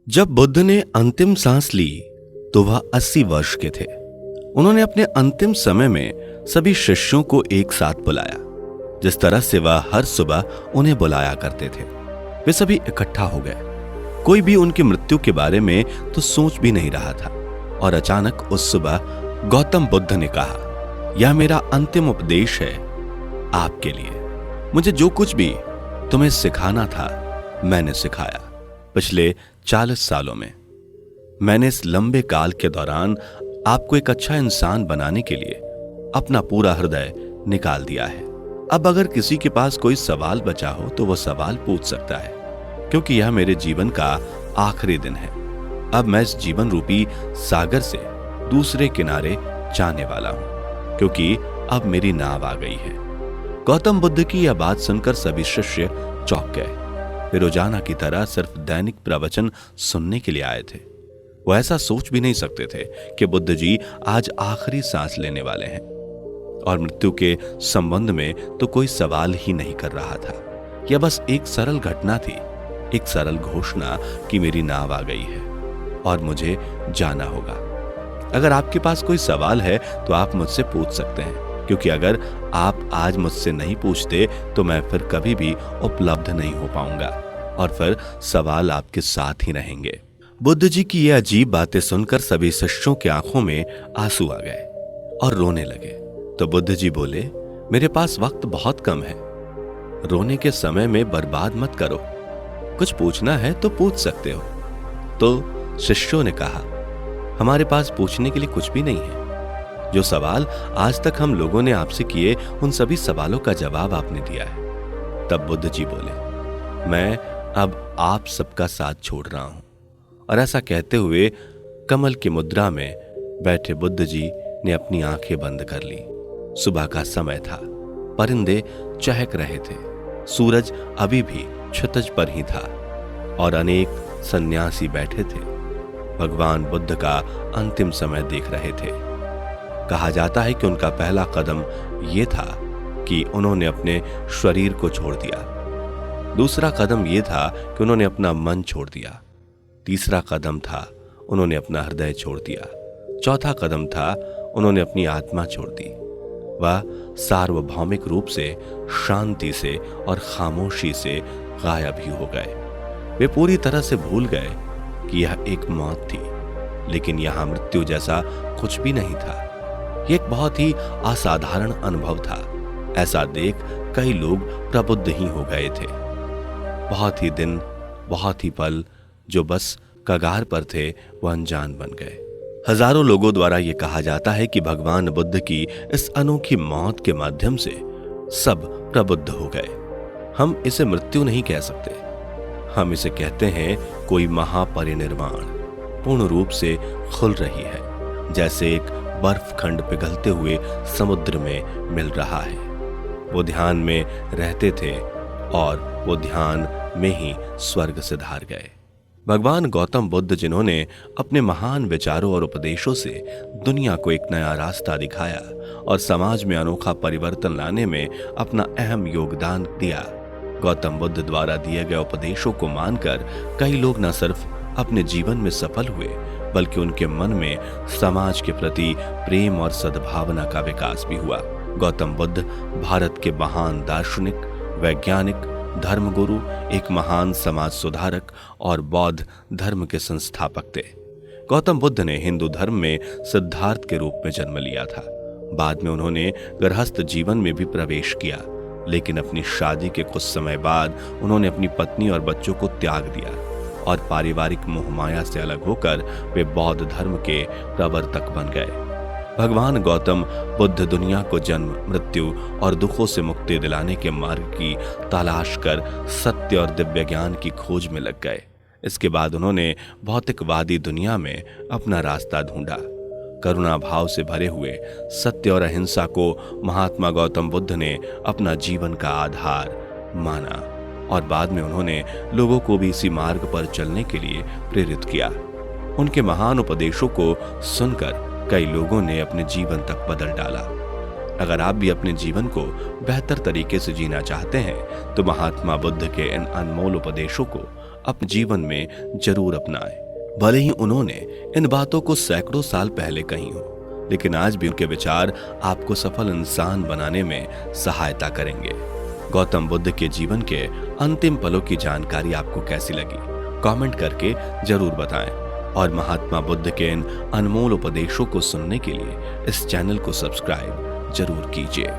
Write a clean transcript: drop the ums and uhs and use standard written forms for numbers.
जब बुद्ध ने अंतिम सांस ली तो वह 80 वर्ष के थे। उन्होंने अपने अंतिम समय में सभी शिष्यों को एक साथ बुलाया, जिस तरह से वह हर सुबह उन्हें बुलाया करते थे। वे सभी इकट्ठा हो गए। कोई भी उनकी मृत्यु के बारे में तो सोच भी नहीं रहा था। और अचानक उस सुबह गौतम बुद्ध ने कहा, यह मेरा अंतिम उपदेश है आपके लिए। मुझे जो कुछ भी तुम्हें सिखाना था मैंने सिखाया। पिछले 40 सालों में मैंने इस लंबे काल के दौरान आपको एक अच्छा इंसान बनाने के लिए अपना पूरा हृदय निकाल दिया है। अब अगर किसी के पास कोई सवाल बचा हो तो वह सवाल पूछ सकता है, क्योंकि यह मेरे जीवन का आखिरी दिन है। अब मैं इस जीवन रूपी सागर से दूसरे किनारे जाने वाला हूं, क्योंकि अब मेरी नाव आ गई है। गौतम बुद्ध की यह बात सुनकर सभी शिष्य चौंक गए। वे रोजाना की तरह सिर्फ दैनिक प्रवचन सुनने के लिए आए थे। वो ऐसा सोच भी नहीं सकते थे कि बुद्ध जी आज आखिरी सांस लेने वाले हैं, और मृत्यु के संबंध में तो कोई सवाल ही नहीं कर रहा था। यह बस एक सरल घटना थी, एक सरल घोषणा कि मेरी नाव आ गई है और मुझे जाना होगा। अगर आपके पास कोई सवाल है तो आप मुझसे पूछ सकते हैं, क्योंकि अगर आप आज मुझसे नहीं पूछते तो मैं फिर कभी भी उपलब्ध नहीं हो पाऊंगा, और फिर सवाल आपके साथ ही रहेंगे। बुद्ध जी की ये अजीब बातें सुनकर सभी शिष्यों की आंखों में आंसू आ गए और रोने लगे। तो बुद्ध जी बोले, मेरे पास वक्त बहुत कम है, रोने के समय में बर्बाद मत करो। कुछ पूछना है तो पूछ सकते हो। तो शिष्यों ने कहा, हमारे पास पूछने के लिए कुछ भी नहीं है। जो सवाल आज तक हम लोगों ने आपसे किए, उन सभी सवालों का जवाब आपने दिया है। तब बुद्ध जी बोले, मैं अब आप सबका साथ छोड़ रहा हूं। और ऐसा कहते हुए कमल की मुद्रा में बैठे बुद्ध जी ने अपनी आंखें बंद कर ली। सुबह का समय था, परिंदे चहक रहे थे, सूरज अभी भी क्षितिज पर ही था, और अनेक सन्यासी बैठे थे, भगवान बुद्ध का अंतिम समय देख रहे थे। कहा जाता है कि उनका पहला कदम यह था कि उन्होंने अपने शरीर को छोड़ दिया। दूसरा कदम यह था कि उन्होंने अपना मन छोड़ दिया। तीसरा कदम था उन्होंने अपना हृदय छोड़ दिया। चौथा कदम था उन्होंने अपनी आत्मा छोड़ दी। वह सार्वभौमिक रूप से, शांति से और खामोशी से गायब ही हो गए। वे पूरी तरह से भूल गए कि यह एक मौत थी, लेकिन यहां मृत्यु जैसा कुछ भी नहीं था। यह एक बहुत ही असाधारण अनुभव था। ऐसा देख कई लोग प्रबुद्ध ही हो गए थे। बहुत ही दिन, बहुत ही पल जो बस कगार पर थे, वह अनजान बन गए। हजारों लोगों द्वारा यह कहा जाता है कि भगवान बुद्ध की इस अनोखी मौत के माध्यम से सब प्रबुद्ध हो गए। हम इसे मृत्यु नहीं कह सकते, हम इसे कहते हैं कोई महापरिनिर्वाण पूर्ण रूप से खुल रही है, जैसे एक बर्फ खंड पिघलते हुए समुद्र में मिल रहा है। वो ध्यान में रहते थे और वो ध्यान में ही स्वर्ग से धार गए। भगवान गौतम बुद्ध, जिन्होंने अपने महान विचारों और उपदेशों से दुनिया को एक नया रास्ता दिखाया और समाज में अनोखा परिवर्तन लाने में अपना अहम योगदान दिया, गौतम बुद्ध द्वारा दिए गए उपदेशों को मानकर कई लोग न सिर्फ अपने जीवन में सफल हुए, बल्कि उनके मन में समाज के प्रति प्रेम और सद्भावना का विकास भी हुआ। गौतम बुद्ध भारत के महान दार्शनिक, वैज्ञानिक, धर्मगुरु, एक महान समाज सुधारक और बौद्ध धर्म के संस्थापक थे। गौतम बुद्ध ने हिंदू धर्म में सिद्धार्थ के रूप में जन्म लिया था। बाद में उन्होंने गृहस्थ जीवन में भी प्रवेश किया, लेकिन अपनी शादी के कुछ समय बाद उन्होंने अपनी पत्नी और बच्चों को त्याग दिया और पारिवारिक मोहमाया से अलग होकर वे बौद्ध धर्म के प्रवर्तक बन गए। भगवान गौतम बुद्ध दुनिया को जन्म, मृत्यु और दुखों से मुक्ति दिलाने के मार्ग की तलाश कर सत्य और दिव्य ज्ञान की खोज में लग गए। इसके बाद उन्होंने भौतिकवादी दुनिया में अपना रास्ता ढूंढा। करुणा भाव से भरे हुए सत्य और अहिंसा को महात्मा गौतम बुद्ध ने अपना जीवन का आधार माना, और बाद में उन्होंने लोगों को भी इसी मार्ग पर चलने के लिए प्रेरित किया। उनके महान उपदेशों को सुनकर कई लोगों ने अपने जीवन तक बदल डाला। अगर आप भी अपने जीवन को बेहतर तरीके से जीना चाहते हैं तो महात्मा बुद्ध के इन अनमोल उपदेशों को अपने जीवन में जरूर अपनाएं। भले ही उन्होंने इन बातों को सैकड़ों साल पहले कही हो, लेकिन आज भी उनके विचार आपको सफल इंसान बनाने में सहायता करेंगे। गौतम बुद्ध के जीवन के अंतिम पलों की जानकारी आपको कैसी लगी, कमेंट करके जरूर बताएं। और महात्मा बुद्ध के इन अनमोल उपदेशों को सुनने के लिए इस चैनल को सब्सक्राइब जरूर कीजिए।